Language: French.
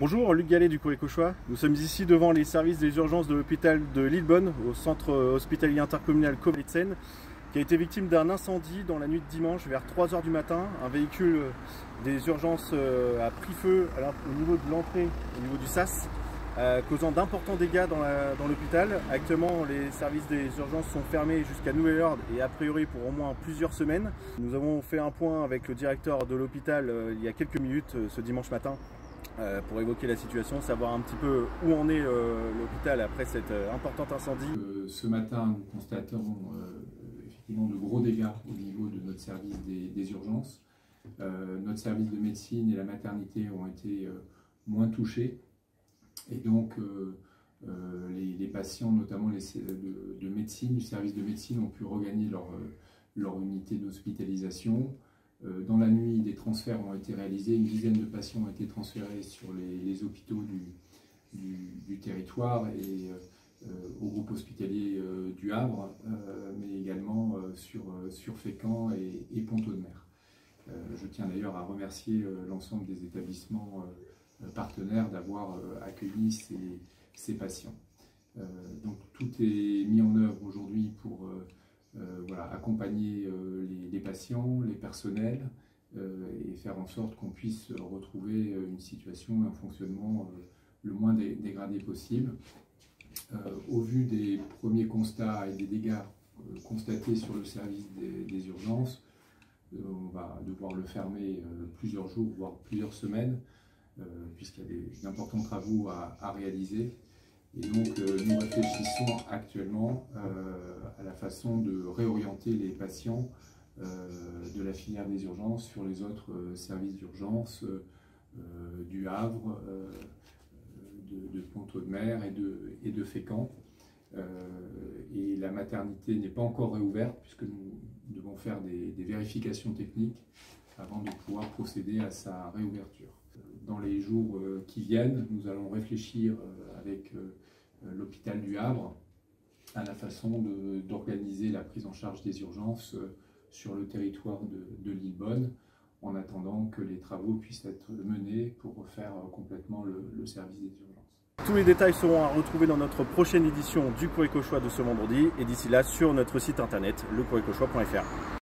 Bonjour, Luc Gallet du Courrier Cauchois. Nous sommes ici devant les services des urgences de l'hôpital de Lillebonne, au centre hospitalier intercommunal Cauves-Leydsène, qui a été victime d'un incendie dans la nuit de dimanche vers 3 h du matin. Un véhicule des urgences a pris feu au niveau de l'entrée, au niveau du sas, causant d'importants dégâts dans l'hôpital. Actuellement, les services des urgences sont fermés jusqu'à nouvel ordre et a priori pour au moins plusieurs semaines. Nous avons fait un point avec le directeur de l'hôpital il y a quelques minutes, ce dimanche matin, pour évoquer la situation, savoir un petit peu où en est l'hôpital après cet important incendie. Ce matin, nous constatons effectivement de gros dégâts au niveau de notre service des urgences. Notre service de médecine et la maternité ont été moins touchés. Et donc, les patients, notamment de médecine, du service de médecine, ont pu regagner leur unité d'hospitalisation. Dans la nuit, des transferts ont été réalisés. Une dizaine de patients ont été transférés sur les hôpitaux du territoire et au groupe hospitalier du Havre, mais également sur Fécamp et Pont-Audemer. Je tiens d'ailleurs à remercier l'ensemble des établissements partenaires d'avoir accueilli ces patients. Donc tout est mis en œuvre aujourd'hui pour accompagner les patients, les personnels et faire en sorte qu'on puisse retrouver une situation, un fonctionnement le moins dégradé possible. Au vu des premiers constats et des dégâts constatés sur le service des urgences, on va devoir le fermer plusieurs jours, voire plusieurs semaines, puisqu'il y a d'importants travaux à réaliser. Et donc nous réfléchissons actuellement à la façon de réorienter les patients de la filière des urgences sur les autres services d'urgence du Havre, de Pont-Audemer et de Fécamp. Et la maternité n'est pas encore réouverte puisque nous devons faire des vérifications techniques avant de pouvoir procéder à sa réouverture. Dans les jours qui viennent, nous allons réfléchir avec l'hôpital du Havre à la façon d'organiser la prise en charge des urgences sur le territoire de Lillebonne, en attendant que les travaux puissent être menés pour refaire complètement le service des urgences. Tous les détails seront à retrouver dans notre prochaine édition du Courrier Cauchois de ce vendredi et d'ici là sur notre site internet lecourriercauchois.fr.